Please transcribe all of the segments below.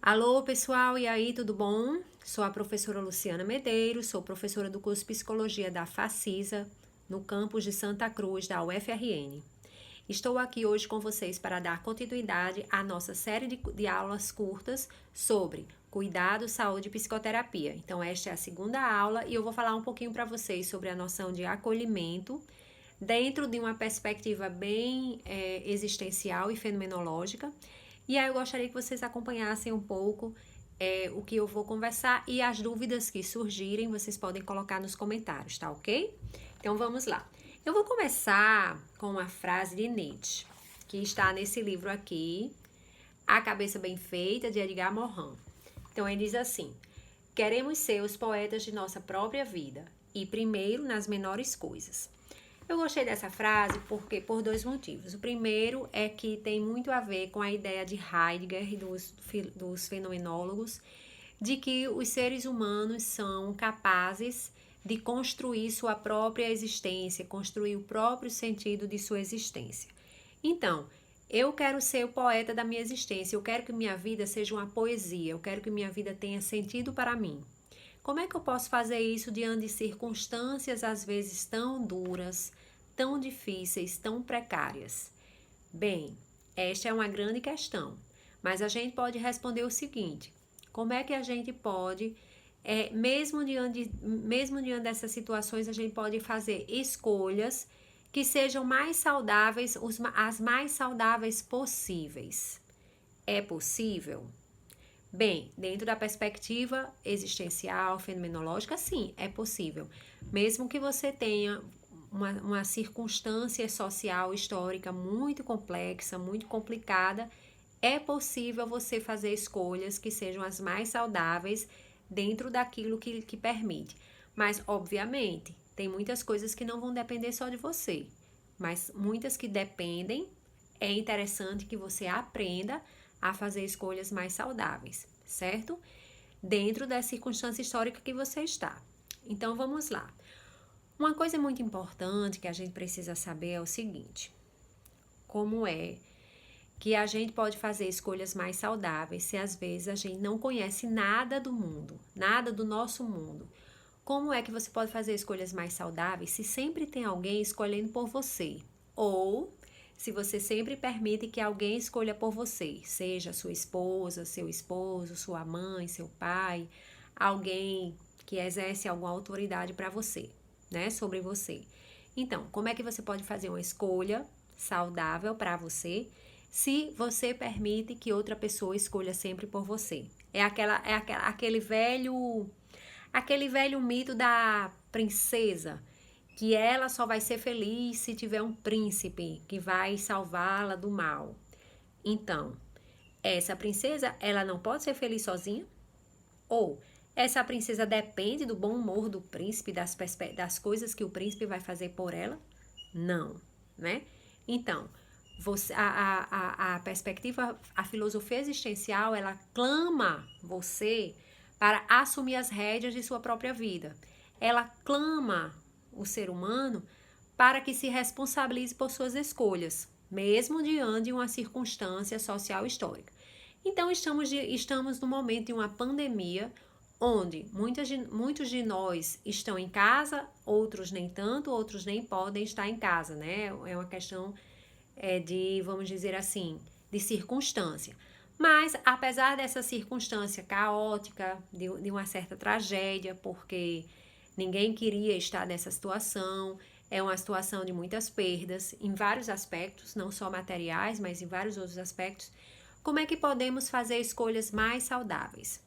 Alô, pessoal, e aí, tudo bom? Sou a professora Luciana Medeiros, sou professora do curso Psicologia da Facisa, no campus de Santa Cruz, da UFRN. Estou aqui hoje com vocês para dar continuidade à nossa série de aulas curtas sobre cuidado, saúde e psicoterapia. Então, esta é a segunda aula e eu vou falar um pouquinho para vocês sobre a noção de acolhimento dentro de uma perspectiva bem existencial e fenomenológica. E aí eu gostaria que vocês acompanhassem um pouco o que eu vou conversar e as dúvidas que surgirem, vocês podem colocar nos comentários, tá ok? Então vamos lá. Eu vou começar com uma frase de Nietzsche, que está nesse livro aqui, A Cabeça Bem Feita, de Edgar Morin. Então ele diz assim: queremos ser os poetas de nossa própria vida, e primeiro nas menores coisas. Eu gostei dessa frase porque por dois motivos. O primeiro é que tem muito a ver com a ideia de Heidegger e dos fenomenólogos de que os seres humanos são capazes de construir sua própria existência, construir o próprio sentido de sua existência. Então, eu quero ser o poeta da minha existência, eu quero que minha vida seja uma poesia, eu quero que minha vida tenha sentido para mim. Como é que eu posso fazer isso diante de circunstâncias às vezes tão duras, tão difíceis, tão precárias? Bem, esta é uma grande questão, mas a gente pode responder o seguinte: como é que a gente pode, mesmo diante dessas situações, a gente pode fazer escolhas que sejam mais saudáveis, as mais saudáveis possíveis? É possível? Bem, dentro da perspectiva existencial, fenomenológica, sim, é possível. Mesmo que você tenha uma circunstância social, histórica muito complexa, muito complicada, é possível você fazer escolhas que sejam as mais saudáveis dentro daquilo que permite. Mas, obviamente, tem muitas coisas que não vão depender só de você, mas muitas que dependem, é interessante que você aprenda a fazer escolhas mais saudáveis, certo? Dentro da circunstância histórica que você está. Então vamos lá. Uma coisa muito importante que a gente precisa saber é o seguinte: como é que a gente pode fazer escolhas mais saudáveis se às vezes a gente não conhece nada do mundo, nada do nosso mundo? Como é que você pode fazer escolhas mais saudáveis se sempre tem alguém escolhendo por você? Ou se você sempre permite que alguém escolha por você, seja sua esposa, seu esposo, sua mãe, seu pai, alguém que exerce alguma autoridade para você, né, sobre você. Então, como é que você pode fazer uma escolha saudável para você se você permite que outra pessoa escolha sempre por você? Aquele velho mito da princesa, que ela só vai ser feliz se tiver um príncipe que vai salvá-la do mal. Então, essa princesa, ela não pode ser feliz sozinha? Ou essa princesa depende do bom humor do príncipe, das coisas que o príncipe vai fazer por ela? Não, né? Então, a perspectiva, a filosofia existencial, ela clama você para assumir as rédeas de sua própria vida. Ela clama o ser humano para que se responsabilize por suas escolhas, mesmo diante de uma circunstância social histórica. Então, estamos no momento de uma pandemia onde muitos de nós estão em casa, outros nem tanto, outros nem podem estar em casa, né? É uma questão de, vamos dizer assim, de circunstância. Mas, apesar dessa circunstância caótica, de uma certa tragédia, porque ninguém queria estar nessa situação, é uma situação de muitas perdas, em vários aspectos, não só materiais, mas em vários outros aspectos. Como é que podemos fazer escolhas mais saudáveis?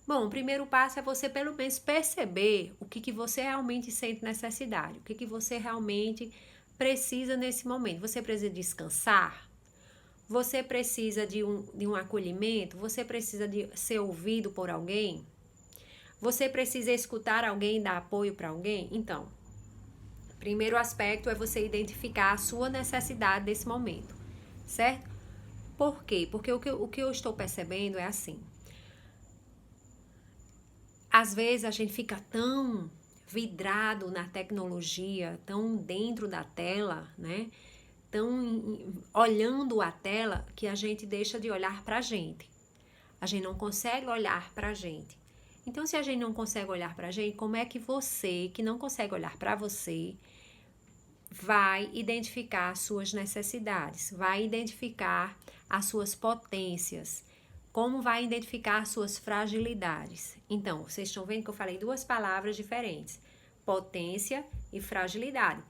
Bom, o primeiro passo é você pelo menos perceber o que você realmente sente necessidade, o que você realmente precisa nesse momento. Você precisa descansar? Você precisa de um acolhimento? Você precisa de ser ouvido por alguém? Você precisa escutar alguém e dar apoio para alguém? Então, primeiro aspecto é você identificar a sua necessidade desse momento, certo? Por quê? Porque o que eu estou percebendo é assim: às vezes a gente fica tão vidrado na tecnologia, tão dentro da tela, né? Tão olhando a tela que a gente deixa de olhar para a gente. A gente não consegue olhar para a gente. Então, se a gente não consegue olhar para a gente, como é que você, que não consegue olhar para você, vai identificar as suas necessidades, vai identificar as suas potências, como vai identificar as suas fragilidades? Então, vocês estão vendo que eu falei duas palavras diferentes, potência e fragilidade.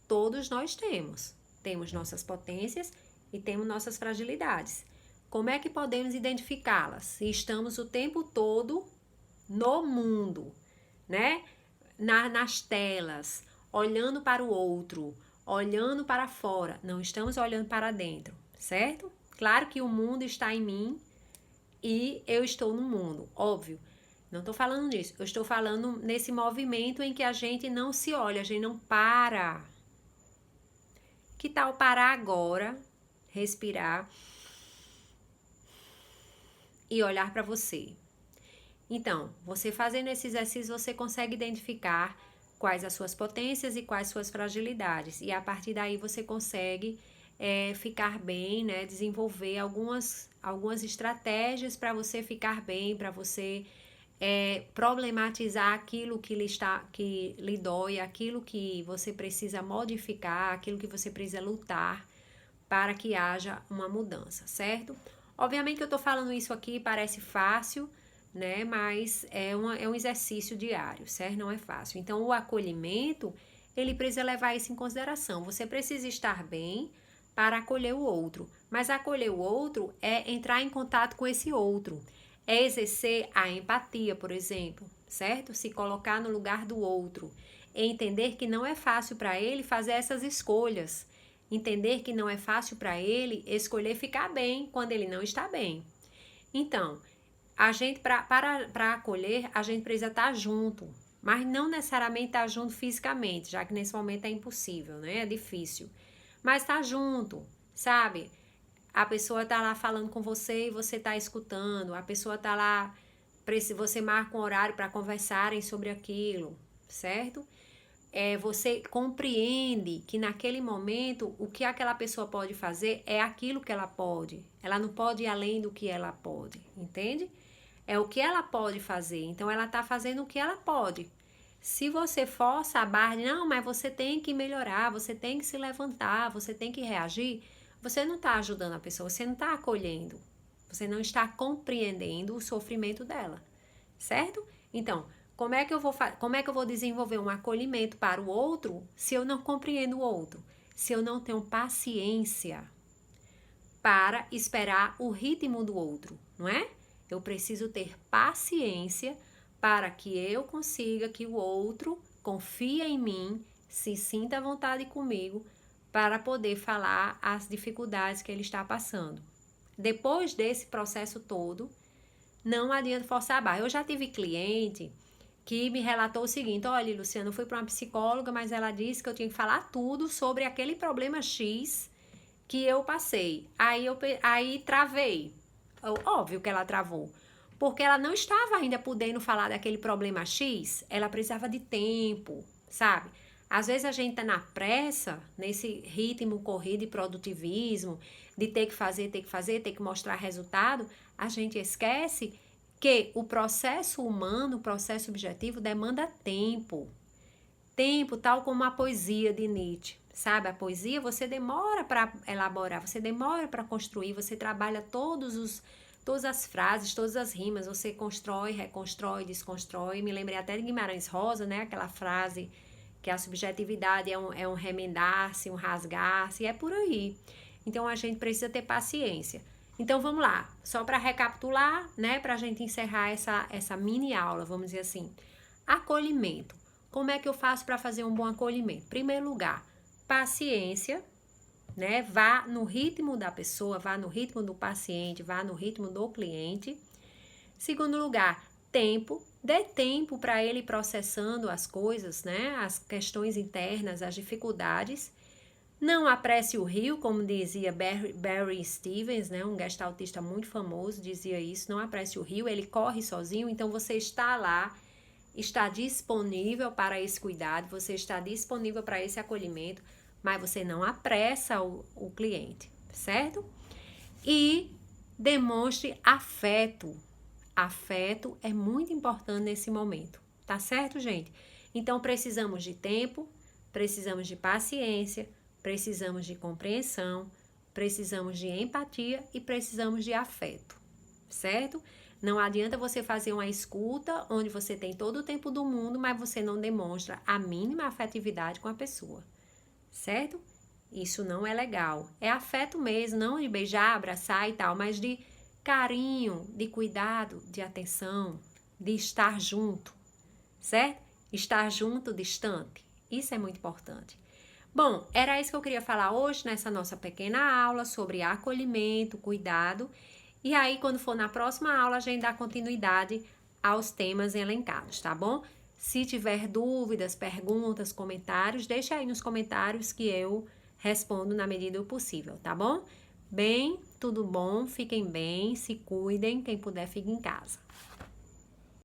Todos nós temos nossas potências e temos nossas fragilidades. Como é que podemos identificá-las? Se estamos o tempo todo no mundo, né? Nas telas, olhando para o outro, olhando para fora, não estamos olhando para dentro, certo? Claro que o mundo está em mim e eu estou no mundo, óbvio. Não estou falando disso, eu estou falando nesse movimento em que a gente não se olha, a gente não para. Que tal parar agora, respirar e olhar para você? Então, você fazendo esse exercício, você consegue identificar quais as suas potências e quais suas fragilidades. E a partir daí você consegue ficar bem, né? Desenvolver algumas estratégias para você ficar bem, para você problematizar aquilo que lhe dói, aquilo que você precisa modificar, aquilo que você precisa lutar para que haja uma mudança, certo? Obviamente que eu estou falando isso aqui, parece fácil, né? Mas é um exercício diário, certo? Não é fácil. Então, o acolhimento, ele precisa levar isso em consideração. Você precisa estar bem para acolher o outro. Mas acolher o outro é entrar em contato com esse outro. É exercer a empatia, por exemplo, certo? Se colocar no lugar do outro. É entender que não é fácil para ele fazer essas escolhas. Entender que não é fácil para ele escolher ficar bem quando ele não está bem. Então, a gente, para acolher, a gente precisa estar junto, mas não necessariamente estar junto fisicamente, já que nesse momento é impossível, né? É difícil. Mas estar junto, sabe? A pessoa tá lá falando com você e você tá escutando. A pessoa tá lá, você marca um horário para conversarem sobre aquilo, certo? Você compreende que naquele momento o que aquela pessoa pode fazer é aquilo que ela pode. Ela não pode ir além do que ela pode, entende? É o que ela pode fazer. Então ela tá fazendo o que ela pode. Se você força a barra, não, mas você tem que melhorar, você tem que se levantar, você tem que reagir, você não está ajudando a pessoa, você não está acolhendo, você não está compreendendo o sofrimento dela, certo? Então, como é que eu vou desenvolver um acolhimento para o outro se eu não compreendo o outro? Se eu não tenho paciência para esperar o ritmo do outro, não é? Eu preciso ter paciência para que eu consiga que o outro confie em mim, se sinta à vontade comigo, para poder falar as dificuldades que ele está passando. Depois desse processo todo, não adianta forçar a barra. Eu já tive cliente que me relatou o seguinte: olha, Luciana, eu fui para uma psicóloga, mas ela disse que eu tinha que falar tudo sobre aquele problema X que eu passei. Aí travei. Óbvio que ela travou. Porque ela não estava ainda podendo falar daquele problema X, ela precisava de tempo, sabe? Às vezes a gente tá na pressa, nesse ritmo corrido de produtivismo, de ter que fazer, ter que mostrar resultado, a gente esquece que o processo humano, o processo objetivo demanda tempo. Tempo, tal como a poesia de Nietzsche, sabe? A poesia você demora para elaborar, você demora para construir, você trabalha todas as frases, todas as rimas, você constrói, reconstrói, desconstrói. Me lembrei até de Guimarães Rosa, né? Aquela frase que a subjetividade é um remendar-se, um rasgar-se, é por aí. Então, a gente precisa ter paciência. Então, vamos lá. Só para recapitular, né? Para a gente encerrar essa mini aula, vamos dizer assim. Acolhimento. Como é que eu faço para fazer um bom acolhimento? Primeiro lugar, paciência, né? Vá no ritmo da pessoa, vá no ritmo do paciente, vá no ritmo do cliente. Segundo lugar, tempo. Dê tempo para ele ir processando as coisas, né? As questões internas, as dificuldades. Não apresse o rio, como dizia Barry Stevens, né? Um gestaltista muito famoso, dizia isso. Não apresse o rio, ele corre sozinho. Então, você está lá, está disponível para esse cuidado, você está disponível para esse acolhimento, mas você não apressa o cliente, certo? E Demonstre afeto. Afeto é muito importante nesse momento, tá certo, gente? Então, precisamos de tempo, precisamos de paciência, precisamos de compreensão, precisamos de empatia e precisamos de afeto, certo? Não adianta você fazer uma escuta onde você tem todo o tempo do mundo, mas você não demonstra a mínima afetividade com a pessoa, certo? Isso não é legal. É afeto mesmo, não de beijar, abraçar e tal, mas de carinho, de cuidado, de atenção, de estar junto, certo? Estar junto, distante. Isso é muito importante. Bom, era isso que eu queria falar hoje nessa nossa pequena aula sobre acolhimento, cuidado. E aí, quando for na próxima aula, a gente dá continuidade aos temas elencados, tá bom? Se tiver dúvidas, perguntas, comentários, deixa aí nos comentários que eu respondo na medida do possível, tá bom? Bem, tudo bom, fiquem bem, se cuidem, quem puder fique em casa.